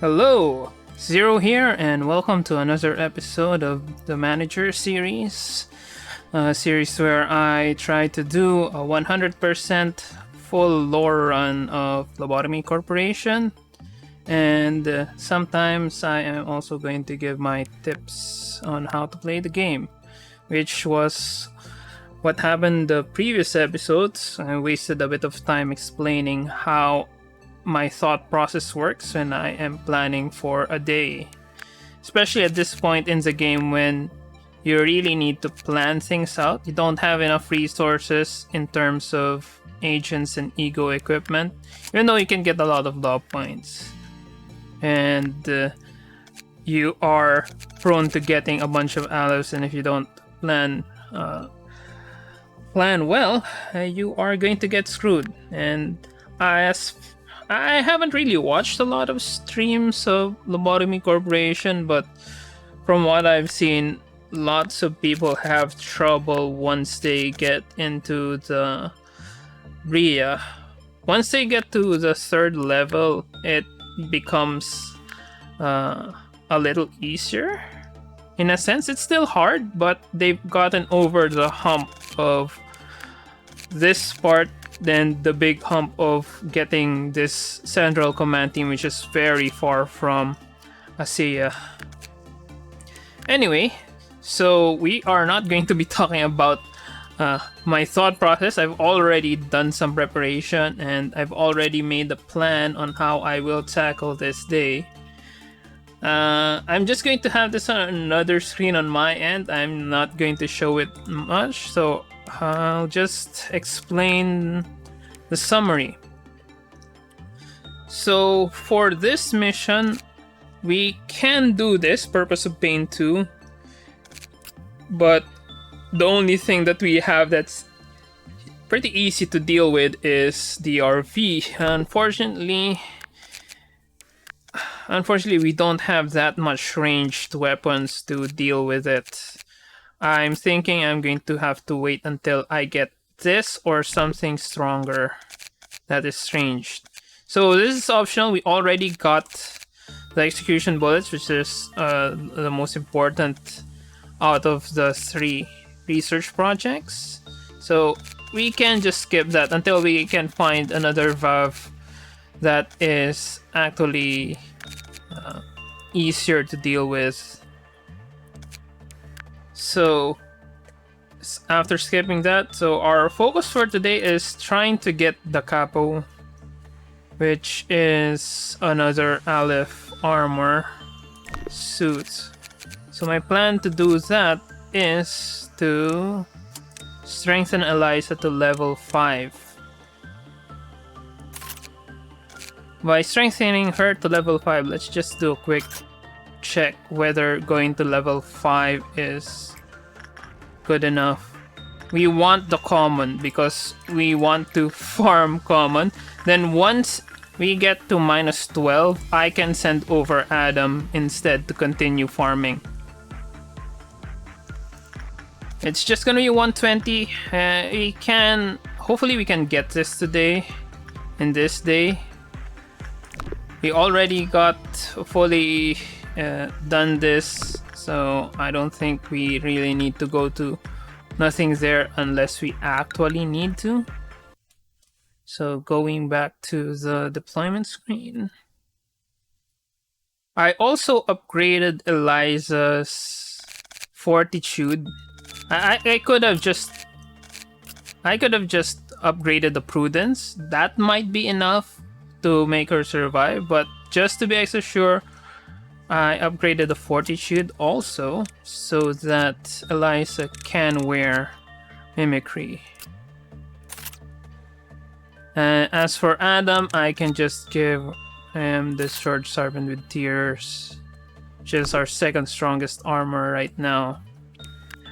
Hello, Zero here, and welcome to another episode of the Manager series. A series where I try to do a 100% full lore run of Lobotomy Corporation, and sometimes I am also going to give my tips on how to play the game, which was what happened the previous episodes. I wasted a bit of time explaining how my thought process works when I am planning for a day. Especially at this point in the game when you really need to plan things out. You don't have enough resources in terms of agents and ego equipment, even though you can get a lot of law points. And you are prone to getting a bunch of allies, and if you don't plan well, you are going to get screwed. And I haven't really watched a lot of streams of Lobotomy Corporation, but from what I've seen, lots of people have trouble once they get into the RIA. Once they get to the third level, it becomes a little easier. In a sense, it's still hard, but they've gotten over the hump of this part than the big hump of getting this central command team, which is very far from ASEA. Anyway, so we are not going to be talking about my thought process. I've already done some preparation and I've already made a plan on how I will tackle this day. I'm just going to have this on another screen on my end. I'm not going to show it much, so I'll just explain the summary. So for this mission, we can do this, Purpose of Pain 2, but the only thing that we have that's pretty easy to deal with is the RV. Unfortunately, we don't have that much ranged weapons to deal with it. I'm thinking I'm going to have to wait until I get this or something stronger that is ranged. So this is optional. We already got the execution bullets, which is the most important out of the 3 research projects. So we can just skip that until we can find another valve that is actually easier to deal with. So after skipping that, so our focus for today is trying to get the capo, which is another Aleph armor suit. So my plan to do that is to strengthen Eliza to level 5. By strengthening her to level 5, let's just do a quick check whether going to level 5 is good enough. We want the common because we want to farm common. Then once we get to minus 12, I can send over Adam instead to continue farming. It's just gonna be 120. Hopefully we can get this today, in this day. We already got fully done this, so I don't think we really need to go to nothing there unless we actually need to. So going back to the deployment screen, I also upgraded Eliza's fortitude. I could have just upgraded the prudence. That might be enough to make her survive, but just to be extra sure, I upgraded the fortitude also so that Eliza can wear mimicry. As for Adam, I can just give him this short serpent with tears, which is our second strongest armor right now.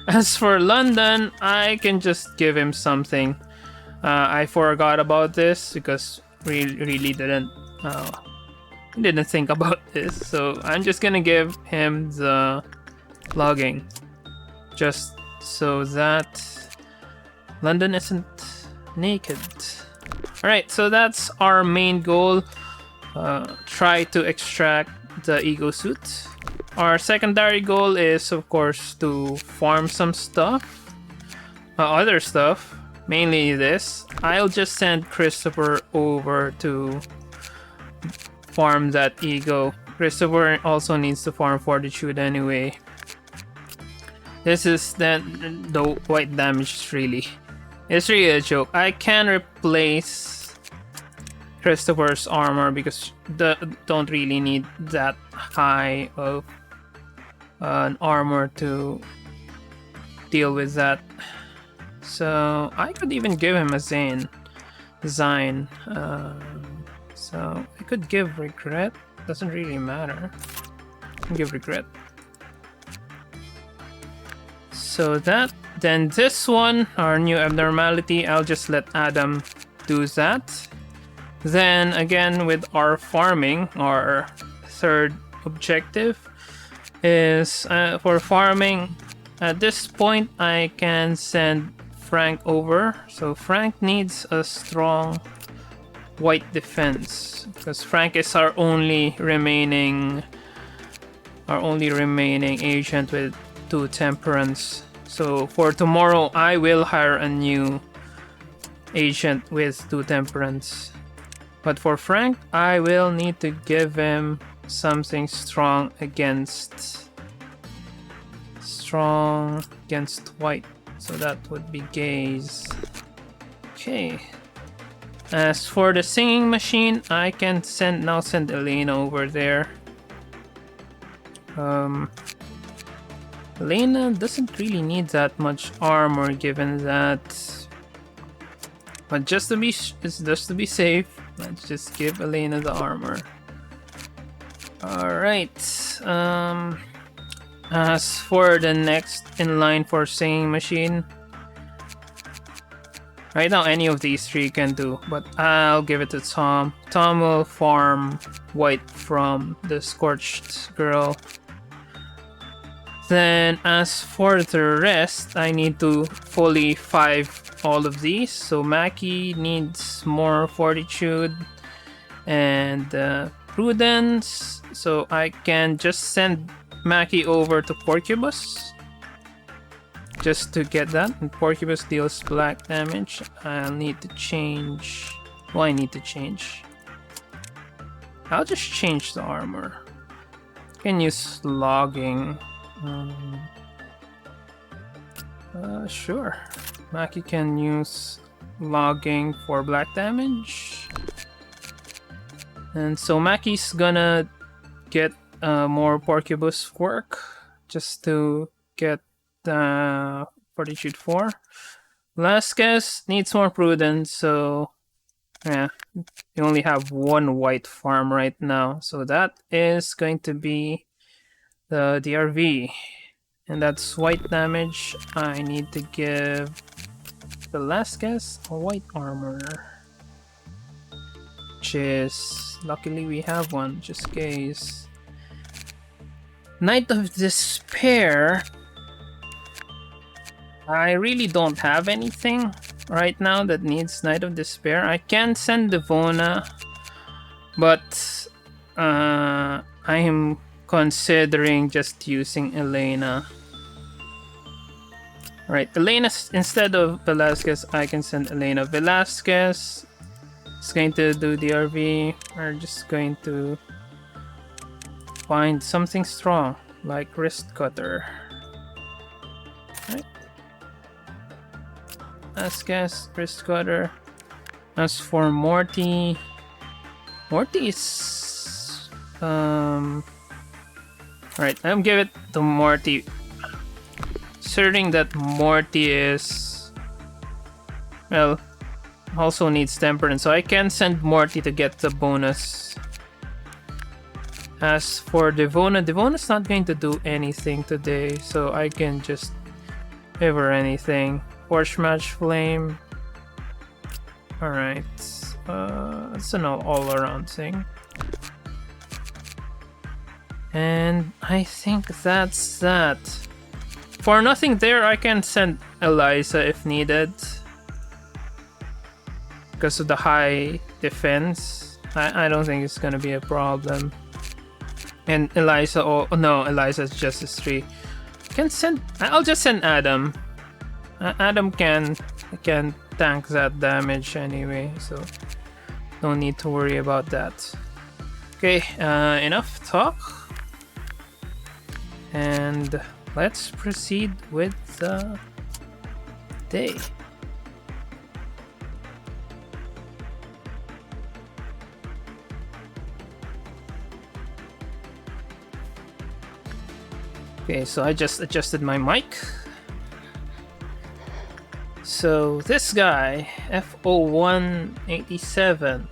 As for London, I can just give him something. I forgot about this because we really didn't think about this, so I'm just gonna give him the logging, just so that London isn't naked. Alright, so that's our main goal. Try to extract the ego suit. Our secondary goal is, of course, to farm some stuff. Other stuff. Mainly this. I'll just send Christopher over to farm that ego. Christopher also needs to farm fortitude anyway. This is then the white damage really. It's really a joke. I can replace Christopher's armor because don't really need that high of an armor to deal with that. So I could even give him a Zine. So I could give regret. Doesn't really matter. I can give regret. So that, then this one, our new abnormality, I'll just let Adam do that. Then again with our farming, our third objective is for farming. At this point, I can send Frank over. So Frank needs a strong white defense because Frank is our only remaining agent with 2 temperance. So for tomorrow, I will hire a new agent with 2 temperance. But for Frank, I will need to give him something strong against white. So that would be gaze. Okay. As for the singing machine, I can send Elena over there. Elena doesn't really need that much armor given that. But just to be safe, let's just give Elena the armor. Alright. As for the next in line for singing machine, right now any of these 3 can do, but I'll give it to Tom. Tom will farm white from the Scorched Girl. Then as for the rest, I need to fully 5 all of these. So Mackie needs more fortitude and prudence. So I can just send Mackie over to Porcubus just to get that. And Porcubus deals black damage. I'll need to change. Well, I need to change. I'll just change the armor. I can use logging. Sure. Mackie can use logging for black damage. And so Mackie's gonna get more Porcubus work just to get Fortitude 4. Velasquez needs more prudence, so yeah, you only have 1 white farm right now. So that is going to be the DRV. And that's white damage. I need to give Velasquez a white armor. Which is, luckily we have one, just case. Knight of Despair. I really don't have anything right now that needs Knight of Despair. I can send Devona, but I am considering just using Elena. Right, Elena, instead of Velasquez, I can send Elena. Velasquez is going to do DRV. We're just going to find something strong, like Wrist Cutter. Right. Velasquez, Wrist Cutter. As for Morty is... Right, I'll give it to Morty. Asserting that Morty is... well, also needs temperance, so I can send Morty to get the bonus. As for Devona, Devona's not going to do anything today, so I can just give her anything. Forge Match Flame. Alright, it's an all-around thing. And I think that's that. For nothing there, I can send Eliza if needed. Because of the high defense. I don't think it's gonna be a problem. And Eliza, oh no, Eliza's Justice 3. I'll just send Adam. Adam can tank that damage anyway, so no need to worry about that. Okay, enough talk. And let's proceed with the day. Okay, so I just adjusted my mic. So this guy, F0187,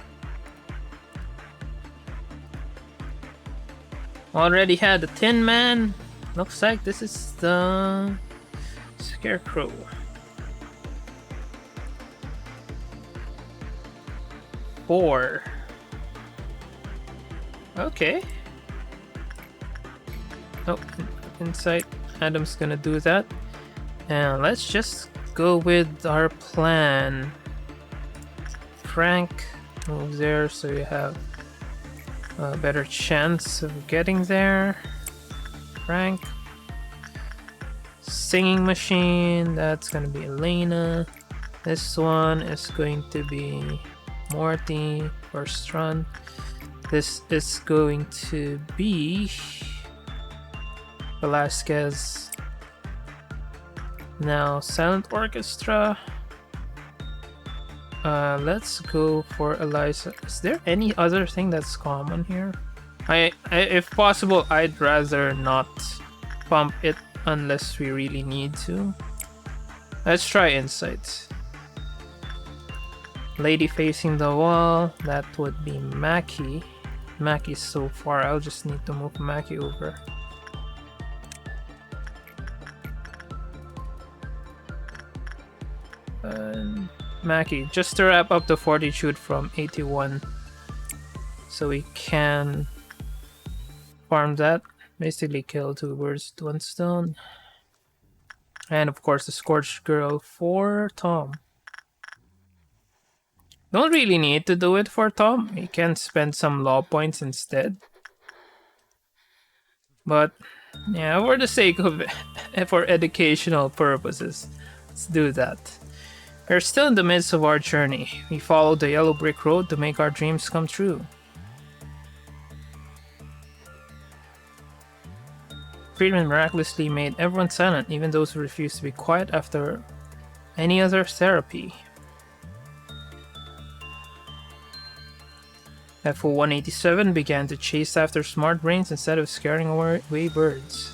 already had the Tin Man. Looks like this is the Scarecrow. Four. Okay. Oh, insight. Adam's gonna do that. And let's just go with our plan. Frank moves there, so you have a better chance of getting there. Frank. Singing Machine, that's gonna be Elena. This one is going to be Morty or Strun. This is going to be Velasquez. Now Silent Orchestra. Let's go for Eliza. Is there any other thing that's common here? If possible, I'd rather not pump it unless we really need to. Let's try Insights. Lady facing the wall, that would be Mackie. Mackie's so far, I'll just need to move Mackie over. Mackie, just to wrap up the Fortitude from 81, so we can farm that. Basically kill 2 birds with 1 stone. And of course the Scorched Girl for Tom. Don't really need to do it for Tom. You can spend some law points instead. But yeah, for the sake of it, for educational purposes, let's do that. We're still in the midst of our journey. We followed the yellow brick road to make our dreams come true. Friedman miraculously made everyone silent, even those who refused to be quiet after any other therapy. F0187 began to chase after smart brains instead of scaring away birds.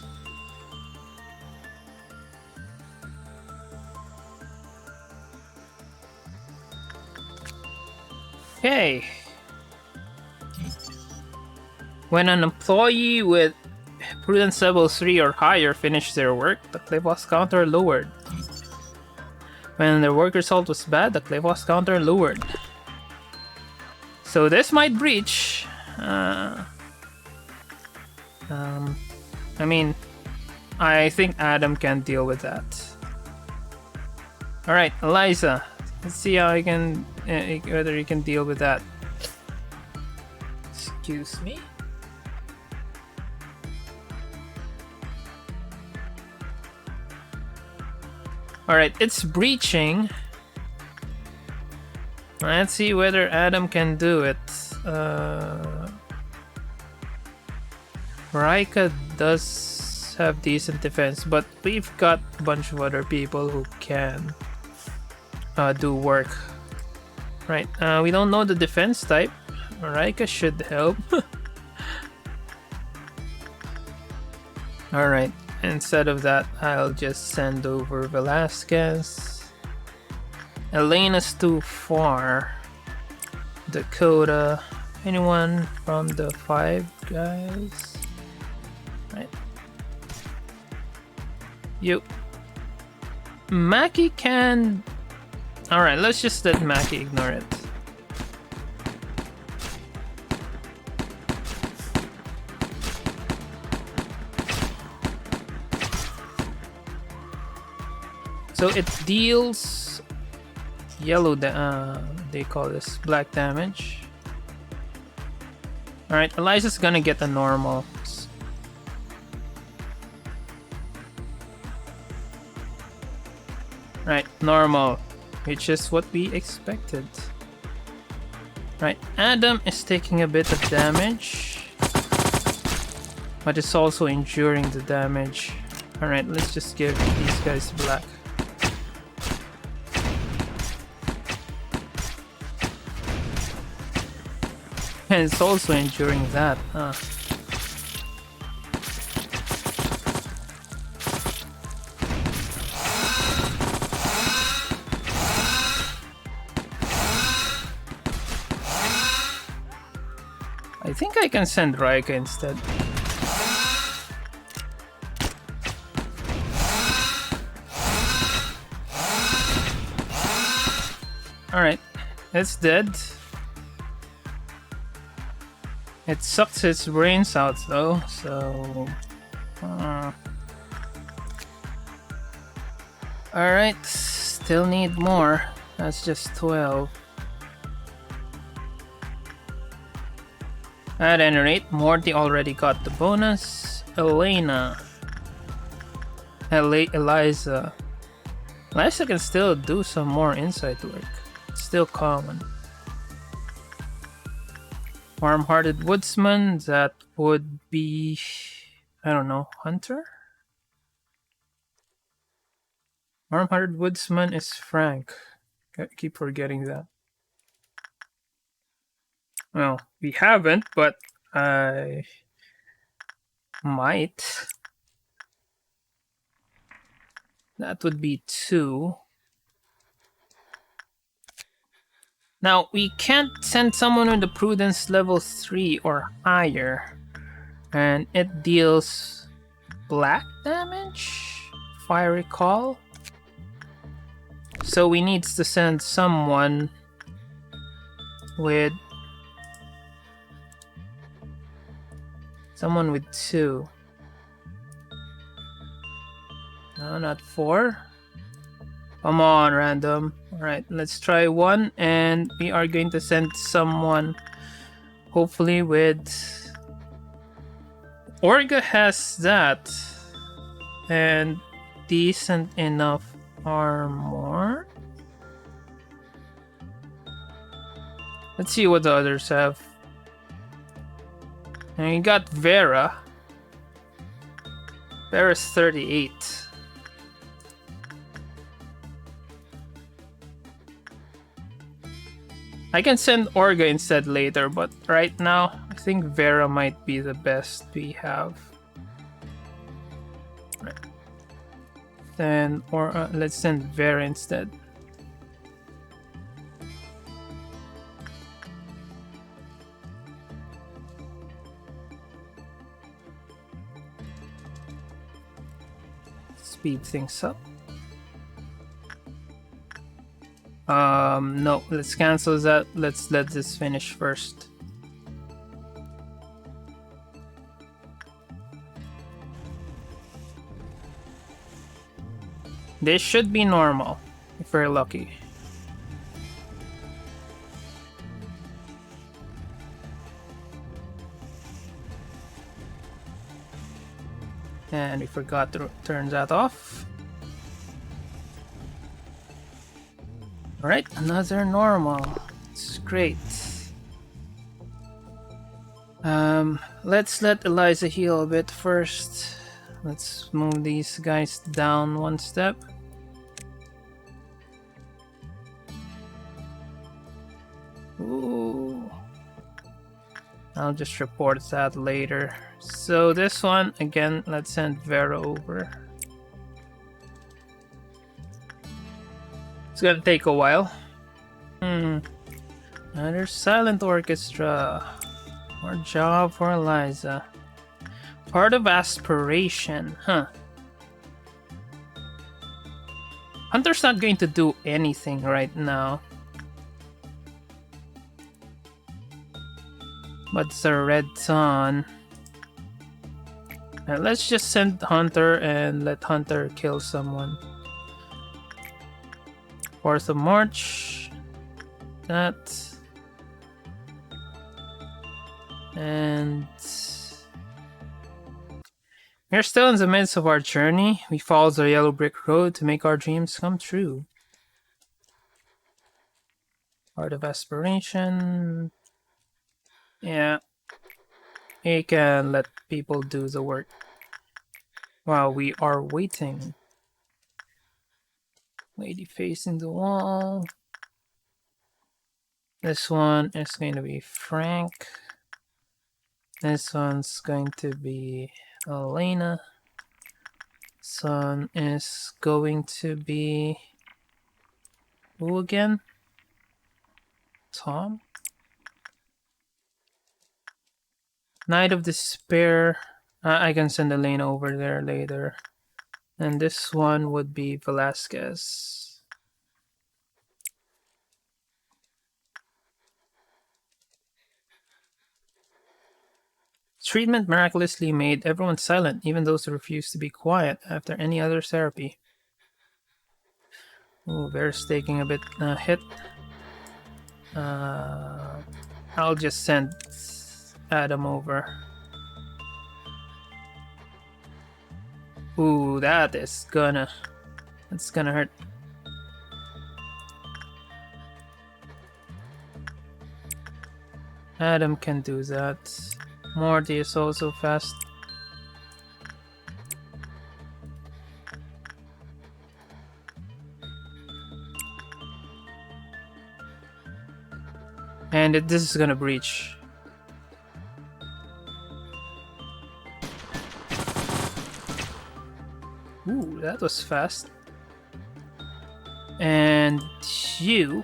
Okay. When an employee with Prudence level 3 or higher finished their work, the cliff was counter lowered. When their work result was bad, the cliff was counter lowered. So this might breach. I mean, I think Adam can deal with that. Alright, Eliza. Let's see how I can, whether you can deal with that. Excuse me. Alright, it's breaching. Let's see whether Adam can do it. Raika does have decent defense, but we've got a bunch of other people who can do work. Right, we don't know the defense type. Raika should help. Alright, instead of that, I'll just send over Velasquez. Elena's too far. Dakota. Anyone from the 5 guys? Right. You. Mackie can... Alright, let's just let Mackie ignore it. So it deals yellow, they call this black damage. Alright, Eliza's gonna get a normal, Right, normal. Which is what we expected. Right, Adam is taking a bit of damage, but is also enduring the damage. Alright, let's just give these guys black. And it's also enduring that, huh? I think I can send Raika instead. Alright, it's dead. It sucks its brains out though, so... Alright, still need more. That's just 12. At any rate, Morty already got the bonus. Eliza. Eliza can still do some more inside work. It's still common. Warm-hearted woodsman, that would be... I don't know, hunter? Warm-hearted woodsman is Frank. I keep forgetting that. Well, we haven't, but I might. That would be 2. Now, we can't send someone with a prudence level 3 or higher. And it deals black damage, if I recall. So we need to send someone with... Someone with 2. No, not 4. Come on, random. Alright, let's try 1. And we are going to send someone, hopefully with... Orga has that. And decent enough armor. Let's see what the others have. And you got Vera. Vera's 38. I can send Orga instead later, but right now, I think Vera might be the best we have. Right. Then, let's send Vera instead. Speed things up. No, let's cancel that. Let's let this finish first. This should be normal, if we're lucky. And we forgot to turn that off. Alright, another normal. It's great. Let's let Eliza heal a bit first. Let's move these guys down one step. Ooh. I'll just report that later. So this one, again, let's send Vera over. It's gonna take a while. Another silent orchestra. More job for Eliza. Part of aspiration, huh? Hunter's not going to do anything right now. But it's a red sun. And let's just send Hunter and let Hunter kill someone. 4th of March. That. And We're still in the midst of our journey. We followed the yellow brick road to make our dreams come true. Art of aspiration. Yeah, we can let people do the work while we are waiting. Lady facing the wall. This one is going to be Frank. This one's going to be Elena. This one is going to be... who again? Tom? Knight of Despair. I can send Elena over there later. And this one would be Velasquez. Treatment miraculously made everyone silent, even those who refused to be quiet after any other therapy. Ooh, Bear's taking a bit hit. I'll just send Adam over. Ooh, that's gonna hurt. Adam can do that. Morty is also fast. And this is gonna breach. Ooh, that was fast. And you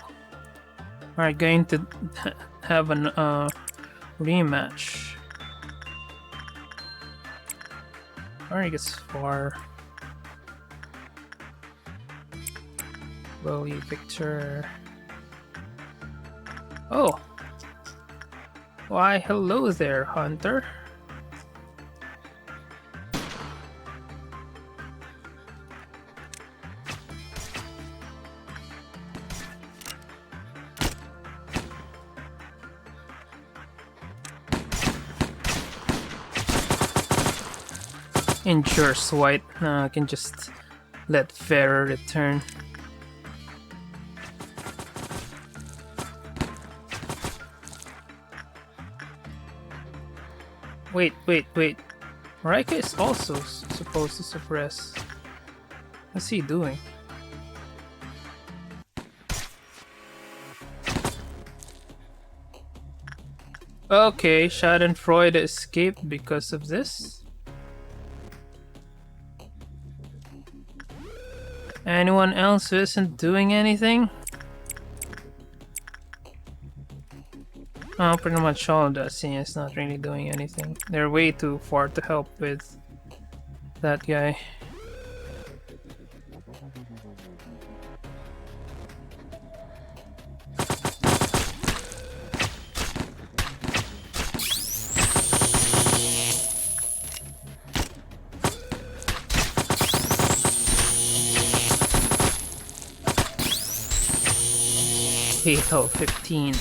are going to have an rematch. Alright, gets far. Bowie, Victor. Oh! Why, hello there, Hunter. Ensures white. I can just let Farah return. Wait. Raika is also supposed to suppress. What's he doing? Okay, Schadenfreude escaped because of this. Anyone else who isn't doing anything? Oh, pretty much all of that scene is not really doing anything. They're way too far to help with that guy. Fatal 15.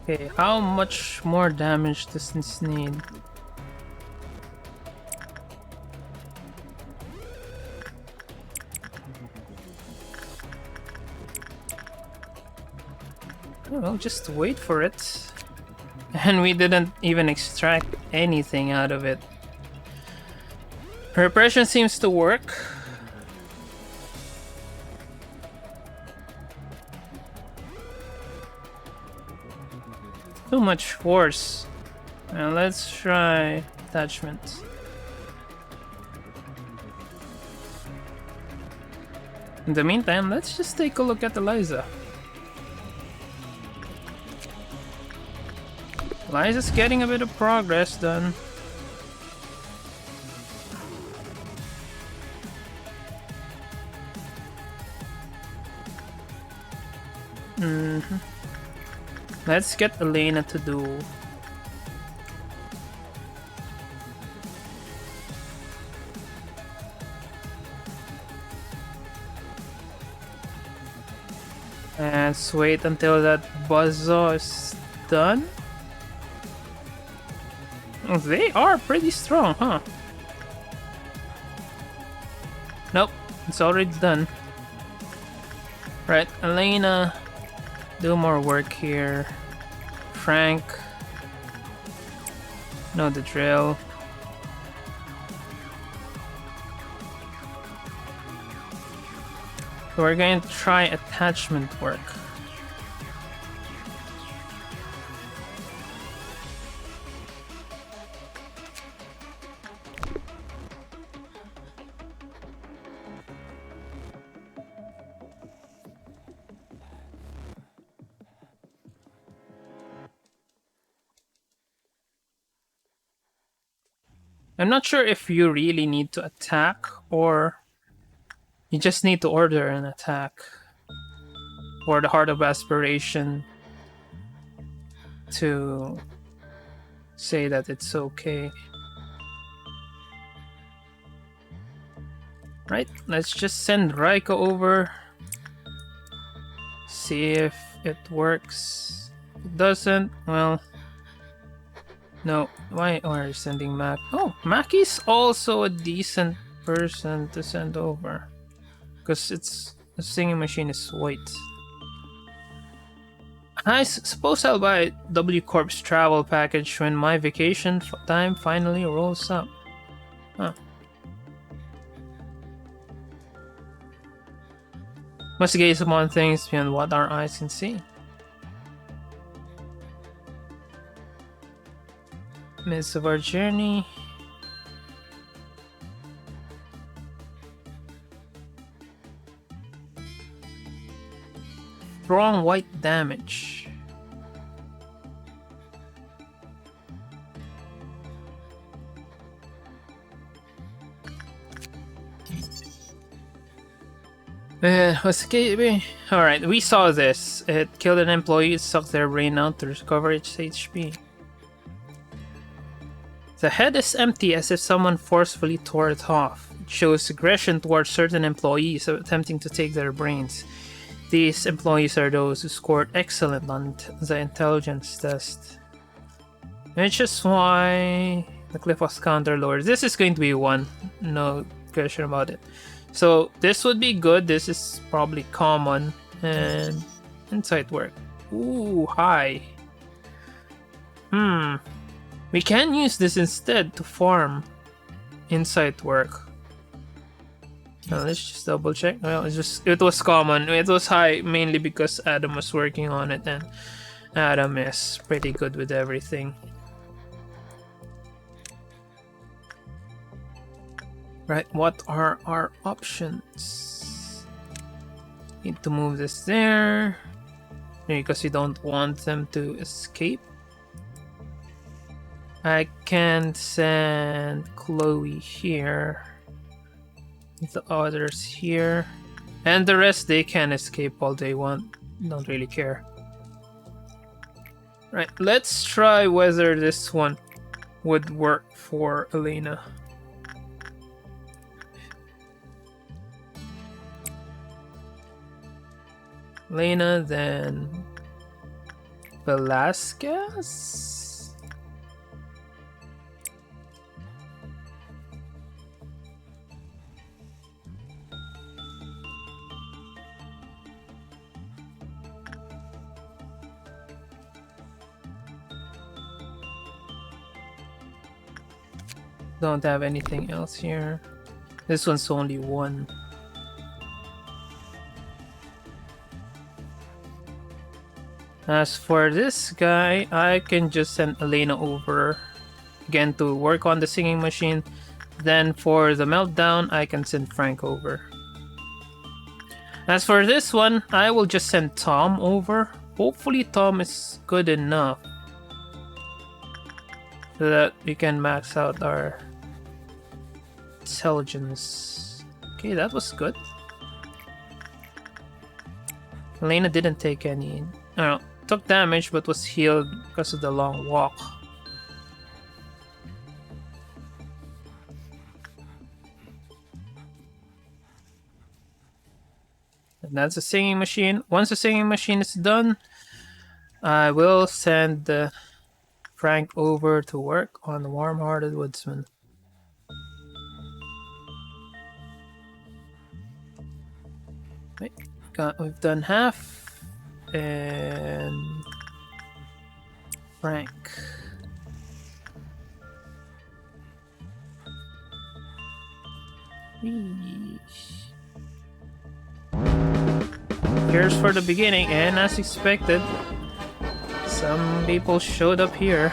Okay, how much more damage does this need? Well, just wait for it. And we didn't even extract anything out of it. Repression seems to work. Too much force. Now let's try attachment. In the meantime, let's just take a look at Eliza. Eliza's getting a bit of progress done. Let's get Elena to do. Let's wait until that buzzsaw is done. They are pretty strong, huh? Nope, it's already done. Right, Elena, do more work here. Frank, know the drill. So we're going to try attachment work. I'm not sure if you really need to attack or you just need to order an attack for the Heart of Aspiration to say that it's okay. Right, let's just send Raika over. See if it works. If it doesn't, well... No, why are you sending Mac? Oh, Maki's also a decent person to send over. Because it's... the singing machine is white. I suppose I'll buy W Corp's travel package when my vacation time finally rolls up. Huh. Must gaze upon things beyond what our eyes can see. Midst of our journey. Strong white damage. Escaping. Alright, we saw this. It killed an employee, sucked their brain out to recover its HP. The head is empty as if someone forcefully tore it off. It shows aggression towards certain employees attempting to take their brains. These employees are those who scored excellent on the intelligence test. Which is why the cliff was counter-lowered. This is going to be one, no question about it. So this would be good. This is probably common. And insight work. Ooh, high. We can use this instead to farm insight work. Now let's just double check. Well, it was common. It was high mainly because Adam was working on it, and Adam is pretty good with everything. Right, what are our options? Need to move this there because we don't want them to escape. I can send Chloe here. The others here. And the rest, they can escape all they want. Don't really care. Right, let's try whether this one would work for Elena. Elena, then Velasquez? Don't have anything else here. This one's only one. As for this guy, I can just send Elena over again to work on the singing machine. Then for the meltdown, I can send Frank over. As for this one, I will just send Tom over. Hopefully Tom is good enough so that we can max out our intelligence. Okay, that was good. Elena didn't take any... no, took damage but was healed because of the long walk. that's a singing machine. Once the singing machine is done, I will send Frank over to work on the Warm-Hearted Woodsman. Right. We've done half. And Frank. Here's for the beginning, and as expected, some people showed up here.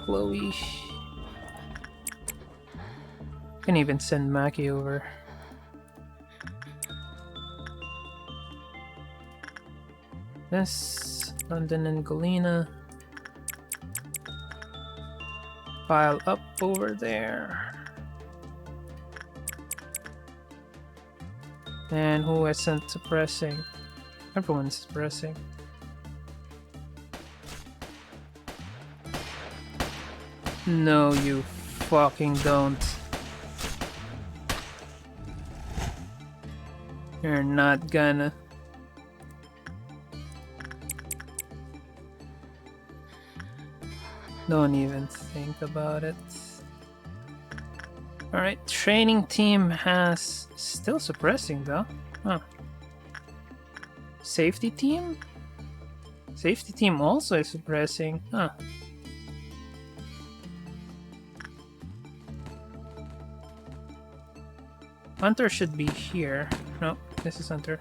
Chloe. Can even send Maki over. This, London and Galena. Pile up over there. And who isn't suppressing? Everyone's suppressing. No, you fucking don't. You're not gonna. Don't even think about it. Alright, training team has... Still suppressing though. Huh. Safety team? Safety team also is suppressing. Huh. Hunter should be here. No, this is Hunter.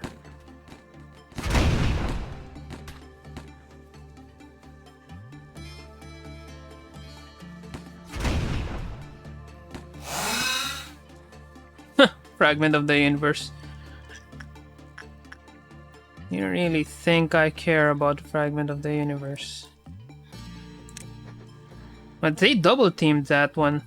Fragment of the universe. You really think I care about the fragment of the universe? But they double teamed that one.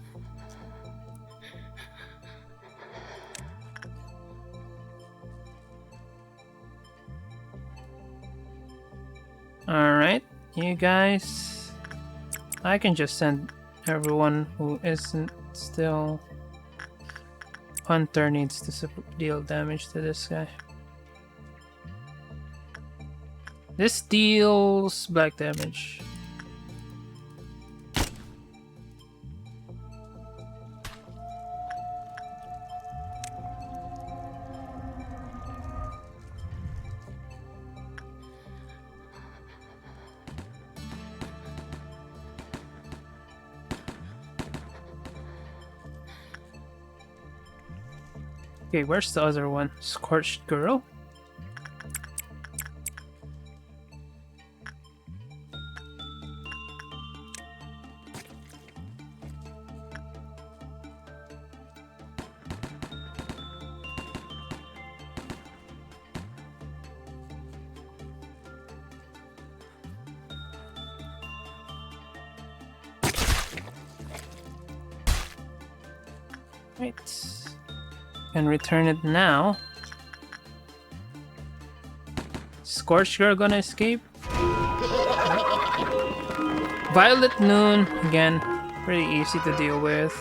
Alright, you guys. I can just send everyone who isn't still. Hunter needs to deal damage to this guy. This deals black damage. Okay, where's the other one? Scorched Girl? Right. And return it now. Scorched Girl gonna escape? Violet Noon, again, pretty easy to deal with.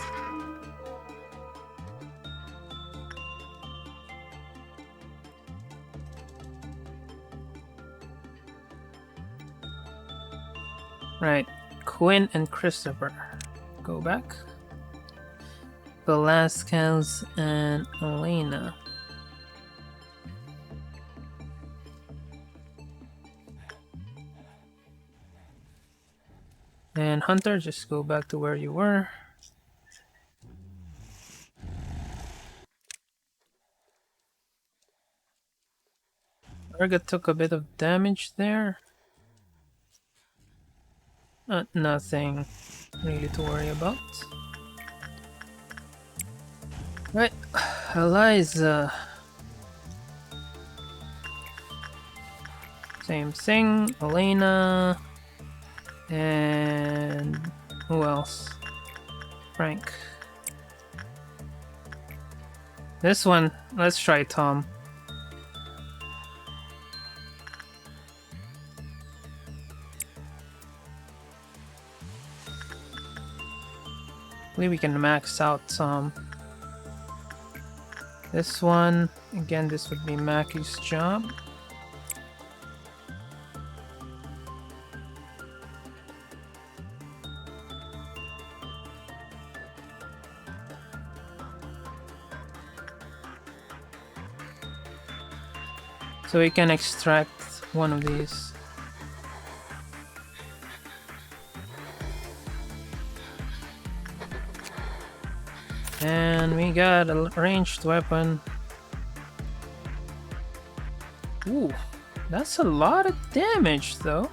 Right, Quinn and Christopher. Go back. Velasquez and Elena. And Hunter, just go back to where you were. Erga took a bit of damage there. Nothing really to worry about. Right, Eliza. Same thing, Elena. And who else? Frank. This one, let's try Tom. I believe we can max out Tom. This one, again, this would be Maki's job. So we can extract one of these. And we got a ranged weapon. Ooh, that's a lot of damage though.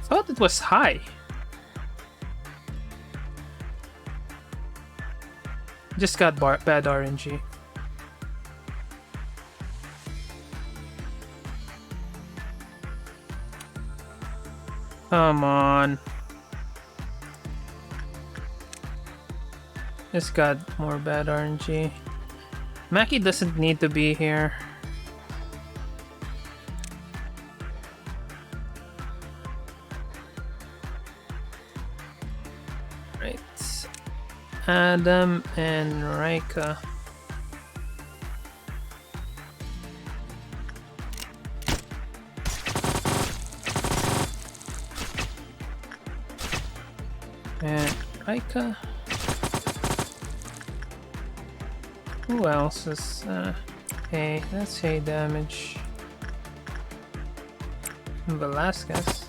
Thought it was high. Just got bad RNG. Come on. Just got more bad RNG. Maki doesn't need to be here. Right. Adam and Raika. And Raika. Who else is hey, let's say damage. Velasquez.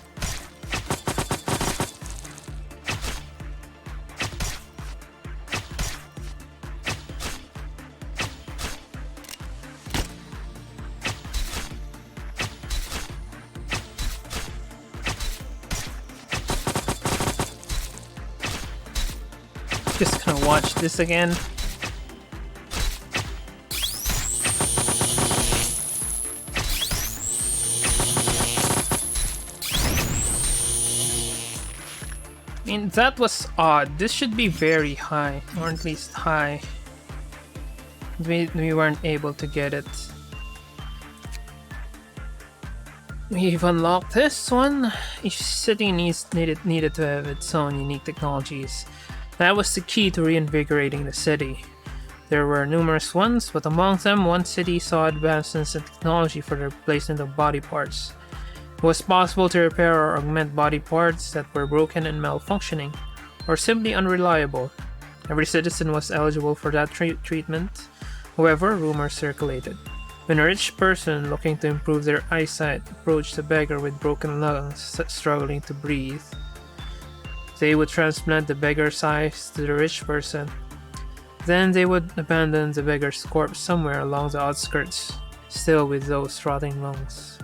Just gonna watch this again. I mean, that was odd. This should be very high, or at least high. We weren't able to get it. We've unlocked this one. Each city needed to have its own unique technologies. That was the key to reinvigorating the city. There were numerous ones, but among them, one city saw advancements in technology for the replacement of body parts. It was possible to repair or augment body parts that were broken and malfunctioning, or simply unreliable. Every citizen was eligible for that treatment. However, rumors circulated. When a rich person looking to improve their eyesight approached a beggar with broken lungs struggling to breathe, they would transplant the beggar's eyes to the rich person. Then they would abandon the beggar's corpse somewhere along the outskirts, still with those rotting lungs.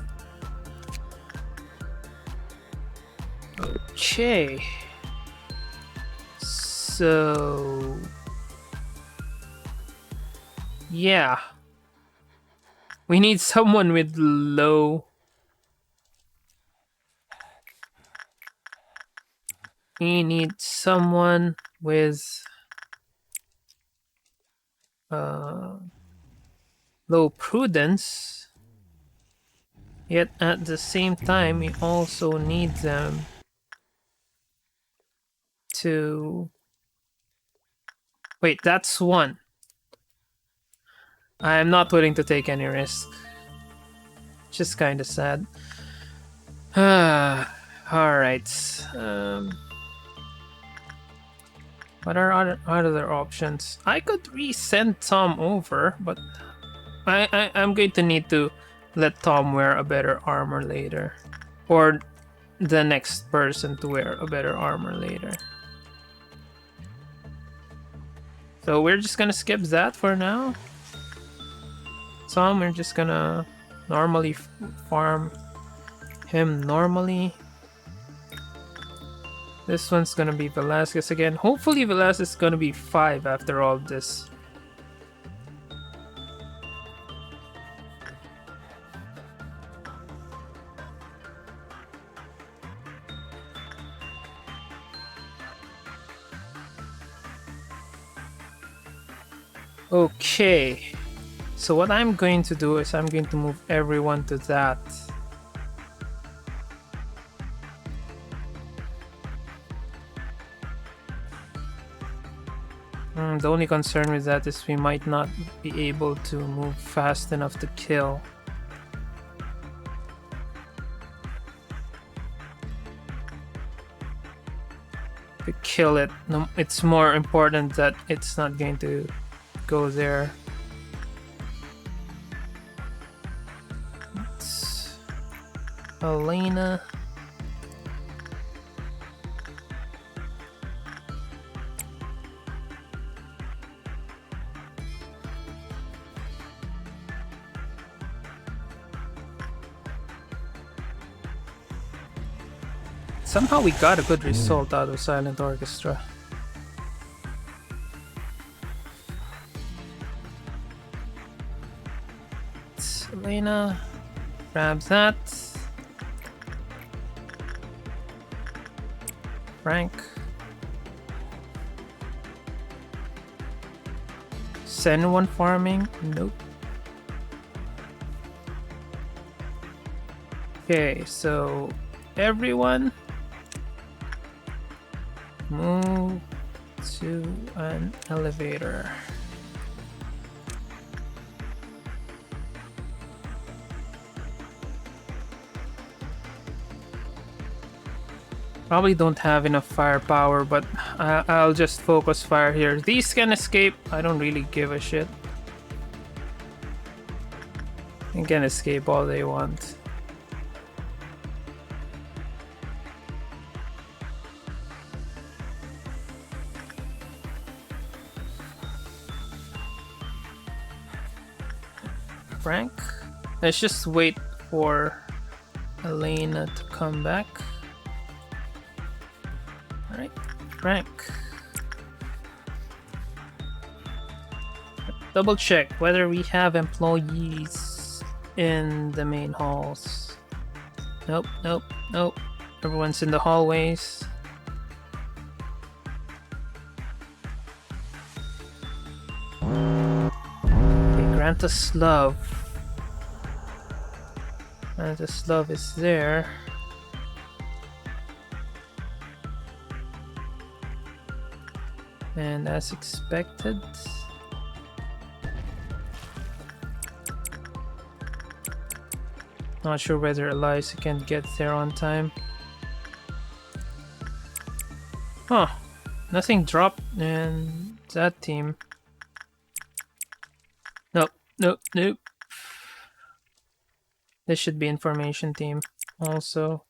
Okay. So... yeah. We need someone with low... We need someone with... low prudence. Yet at the same time, we also need them to... wait, that's one. I'm not willing to take any risk. Just kind of sad. Alright. What are other options? I could resend Tom over, but I'm going to need to let Tom wear a better armor later. Or the next person to wear a better armor later. So we're just gonna skip that for now. Tom, we're just gonna normally farm him normally. This one's gonna be Velasquez again. Hopefully Velasquez is gonna be 5 after all this. Okay, so what I'm going to do is I'm going to move everyone to that. The only concern with that is we might not be able to move fast enough to kill. To kill it. No, it's more important that it's not going to go there. It's Elena. Somehow we got a good result out of Silent Orchestra. Elena, grab that. Frank. Send one farming? Nope. Okay, so everyone move to an elevator. Probably don't have enough firepower, but I'll just focus fire here. These can escape. I don't really give a shit. They can escape all they want. Frank. Let's just wait for Elena to come back. Alright, Frank. Double check whether we have employees in the main halls. Nope, nope, nope. Everyone's in the hallways. Grant us love. Grant us love is there. And as expected. Not sure whether Eliza can get there on time. Huh. Nothing dropped in that team. Nope, nope, nope. This should be information team also.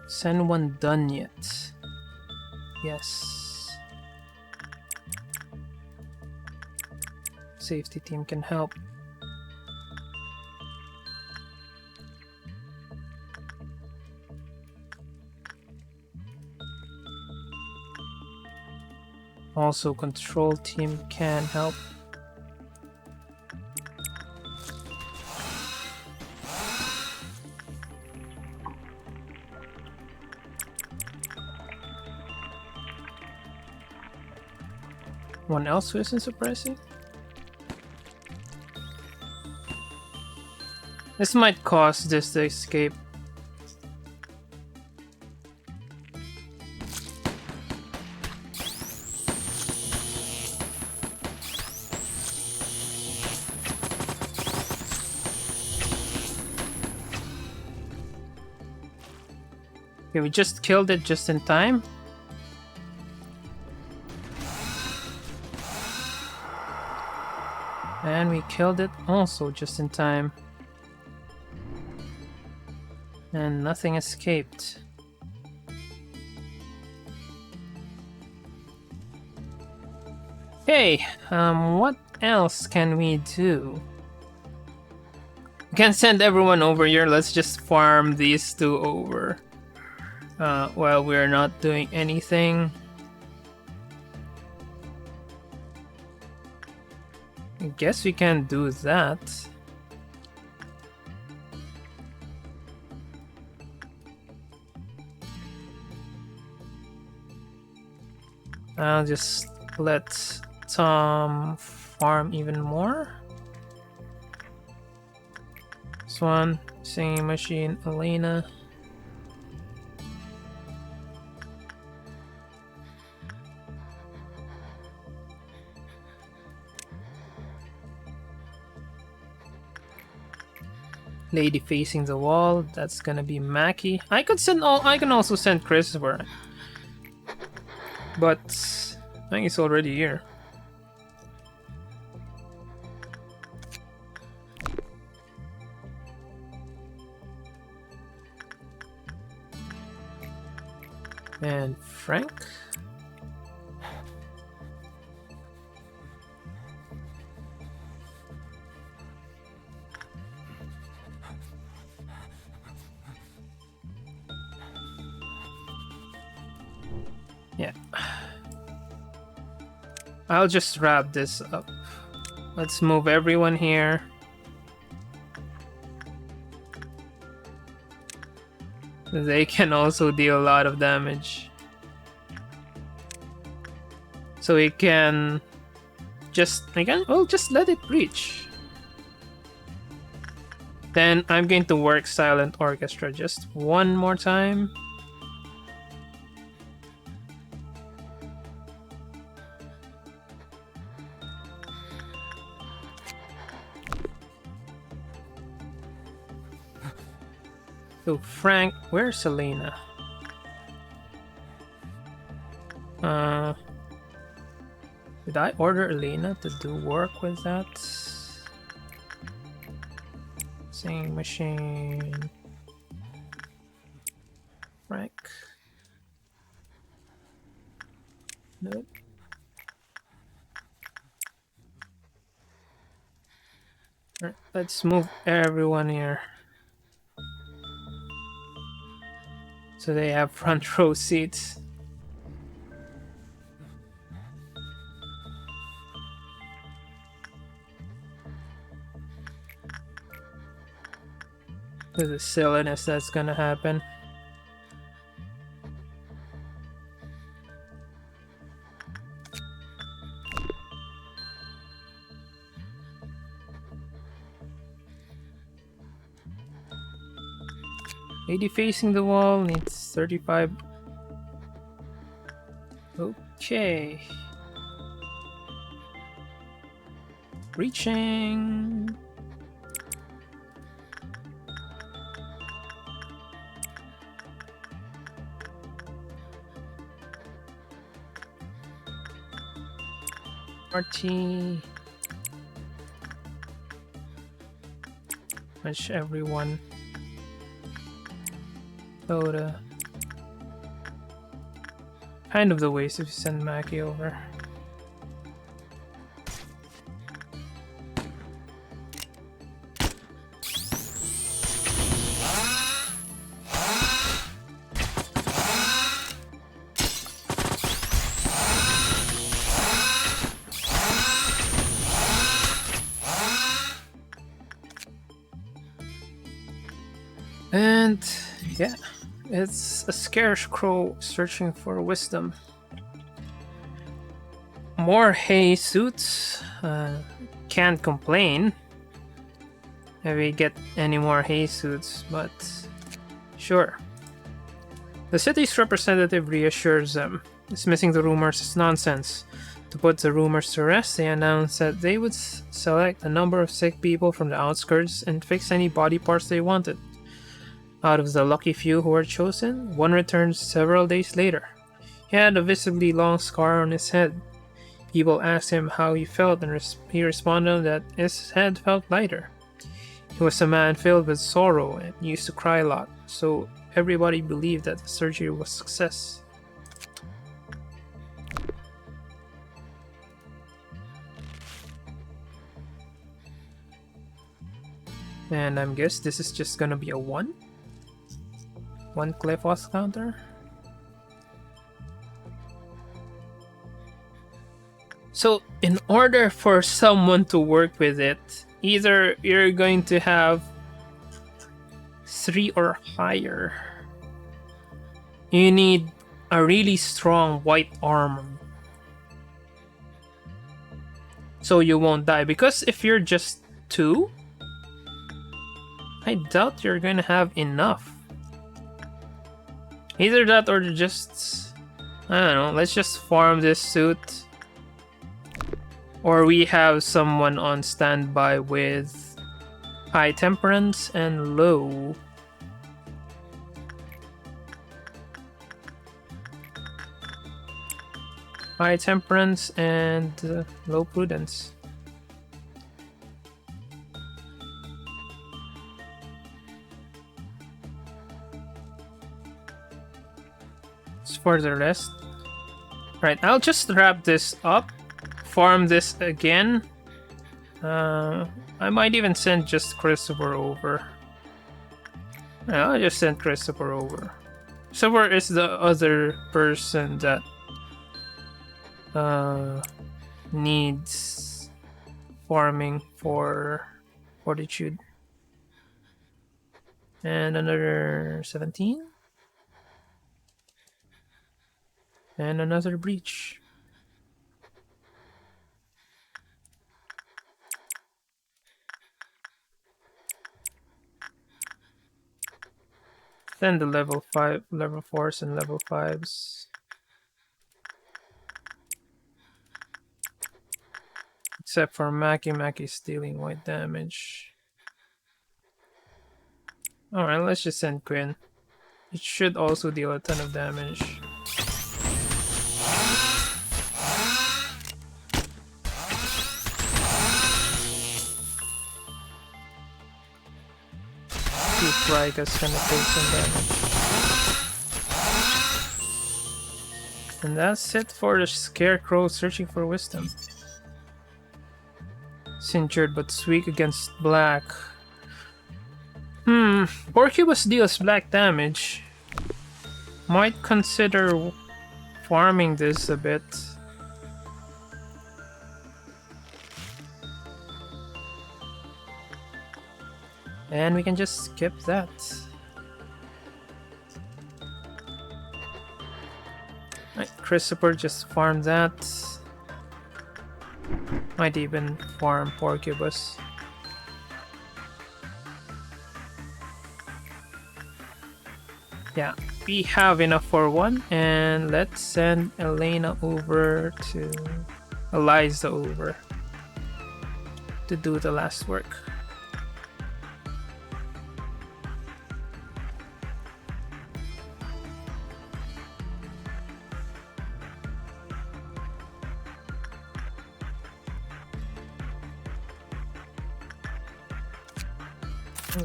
Is anyone done yet? Yes. Safety team can help. Also, control team can help. One else who isn't suppressing? This might cause this to escape. Okay, we just killed it just in time. And we killed it also just in time. And nothing escaped. Hey, what else can we do? We can't send everyone over here. Let's just farm these two over. While we're not doing anything. I guess we can do that. I'll just let Tom farm even more. Swan, Singing Machine, Elena. Lady Facing the Wall, that's gonna be Mackie. I can also send Christopher. But I think he's already here. And Frank. Yeah. I'll just wrap this up. Let's move everyone here. They can also deal a lot of damage. So we can we'll just let it breach. Then I'm going to work Silent Orchestra just one more time. So Frank, where's Selena? Did I order Elena to do work with that? Singing Machine. Frank. Nope. Alright, let's move everyone here. So they have front row seats. There's a silliness that's gonna happen. Lady Facing the Wall needs 35. Okay. Reaching. Marty. Punch everyone. Soda. Kind of the waste if you send Mackie over. And yeah, it's a scarecrow searching for wisdom. More hay suits. Can't complain if we get any more hay suits, but sure. The city's representative reassures them. Dismissing the rumors is nonsense. To put the rumors to rest, they announced that they would select a number of sick people from the outskirts and fix any body parts they wanted. Out of the lucky few who were chosen, one returned several days later. He had a visibly long scar on his head. People asked him how he felt, and he responded that his head felt lighter. He was a man filled with sorrow and used to cry a lot, so everybody believed that the surgery was a success. And I guess this is just gonna be a 1. 1 Clefos counter. So in order for someone to work with it, either you're going to have 3 or higher. You need a really strong white armor, so you won't die. Because if you're just 2, I doubt you're gonna have enough. Either that or just, I don't know, let's just farm this suit. Or we have someone on standby with high temperance and low. High temperance and low prudence. As for the rest, right, I'll just wrap this up, farm this again. I might even send just Christopher over. Yeah, I'll just send Christopher over. Christopher is the other person that needs farming for fortitude. And another 17. And another breach. Then the level 4s and level 5s. Except for Maki. Maki's dealing white damage. Alright, let's just send Quinn. It should also deal a ton of damage. Rika's gonna take some damage. And that's it for the Scarecrow searching for wisdom. Singered but weak against black. Porcubus deals black damage. Might consider farming this a bit. And we can just skip that. Right, Christopher just farm that. Might even farm Porcubus. Yeah, we have enough for 1, and let's send Elena over to Eliza over to do the last work.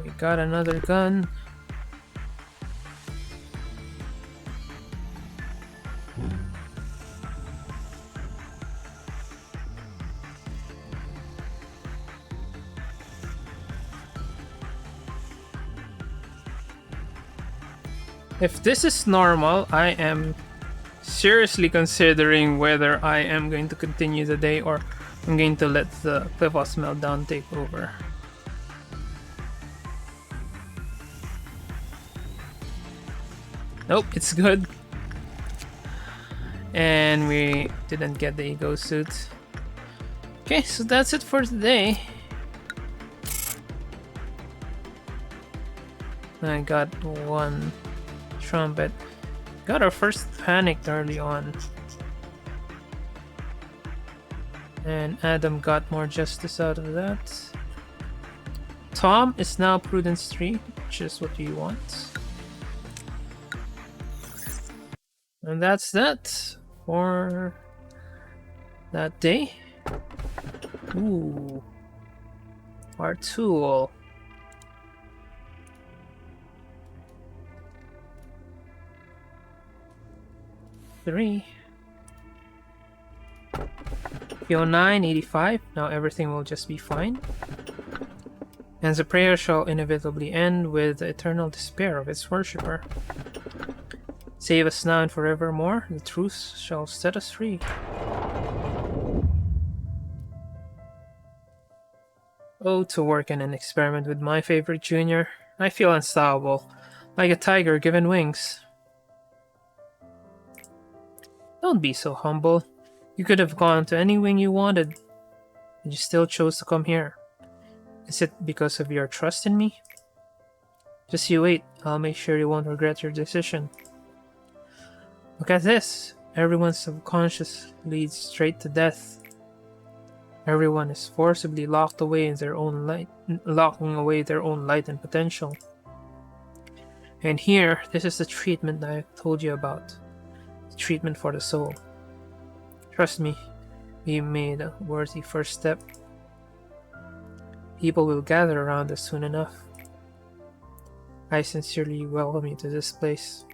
We got another gun. If this is normal, I am seriously considering whether I am going to continue the day or I'm going to let the Clefos Meltdown take over. Nope, it's good. And we didn't get the ego suit. Okay, so that's it for today. I got 1 trumpet. Got our first panicked early on. And Adam got more justice out of that. Tom is now Prudence 3, which is what you want. And that's that for that day. Ooh. Our tool. Three. PO9, 85. Now everything will just be fine. and the prayer shall inevitably end with the eternal despair of its worshipper. Save us now and forevermore, the truth shall set us free. Oh, to work in an experiment with my favorite junior. I feel unstoppable, like a tiger given wings. Don't be so humble. You could have gone to any wing you wanted, but you still chose to come here. Is it because of your trust in me? Just you wait, I'll make sure you won't regret your decision. Look at this. Everyone's subconscious leads straight to death. Everyone is forcibly locked away in their own light, locking away their own light and potential. And here, this is the treatment I told you about. The treatment for the soul. Trust me, we made a worthy first step. People will gather around us soon enough. I sincerely welcome you to this place.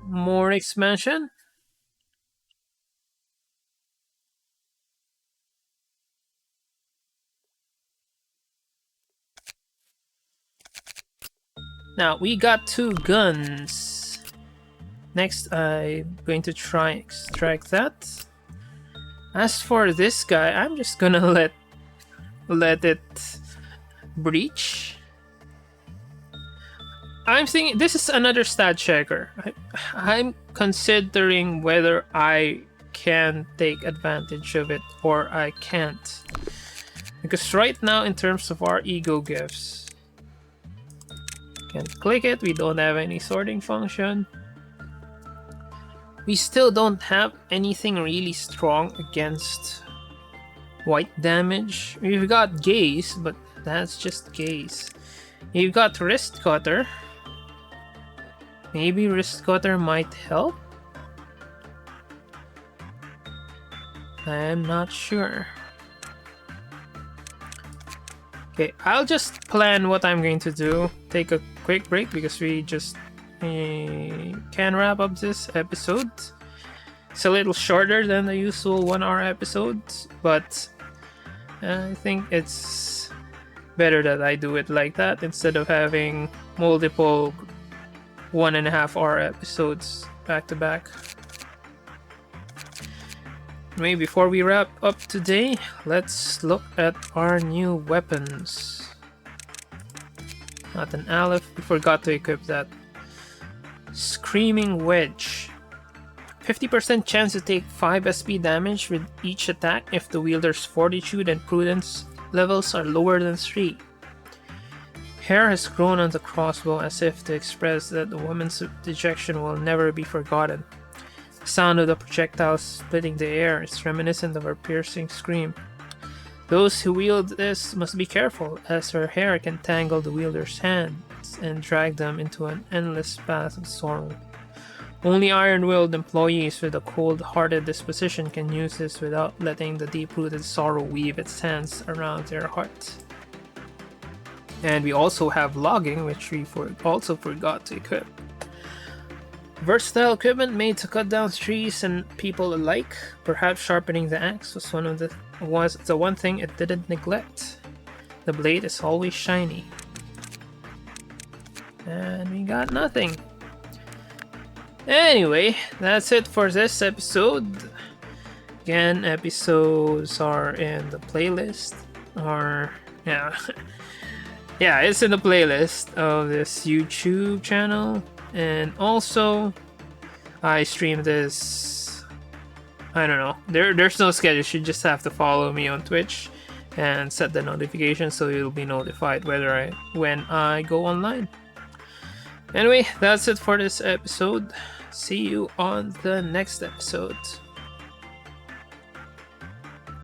More expansion? Now, we got 2 guns. Next, I'm going to try and extract that. As for this guy, I'm just gonna let it breach. I'm thinking this is another stat checker. I'm considering whether I can take advantage of it or I can't. Because right now, in terms of our ego gifts, can't click it, we don't have any sorting function. We still don't have anything really strong against white damage. We've got gaze, but that's just gaze. You've got wrist cutter. Maybe wrist cutter might help? I'm not sure. Okay, I'll just plan what I'm going to do. Take a quick break because we can wrap up this episode. It's a little shorter than the usual 1-hour episodes, but I think it's better that I do it like that instead of having multiple 1.5-hour episodes back to back. Maybe before we wrap up today, let's look at our new weapons. Not an Aleph, we forgot to equip that. Screaming Wedge. 50% chance to take 5 SP damage with each attack if the wielder's fortitude and prudence levels are lower than 3. Hair has grown on the crossbow as if to express that the woman's dejection will never be forgotten. The sound of the projectile splitting the air is reminiscent of her piercing scream. Those who wield this must be careful, as her hair can tangle the wielder's hands and drag them into an endless path of sorrow. Only iron-willed employees with a cold-hearted disposition can use this without letting the deep-rooted sorrow weave its hands around their heart. And we also have logging, which we also forgot to equip. Versatile equipment made to cut down trees and people alike. Perhaps sharpening the axe was the one thing it didn't neglect. The blade is always shiny. And we got nothing. Anyway, that's it for this episode. Again, episodes are in the playlist. Yeah, it's in the playlist of this YouTube channel. And also, I stream this. I don't know. There's no schedule. You just have to follow me on Twitch and set the notification so you'll be notified when I go online. Anyway, that's it for this episode. See you on the next episode.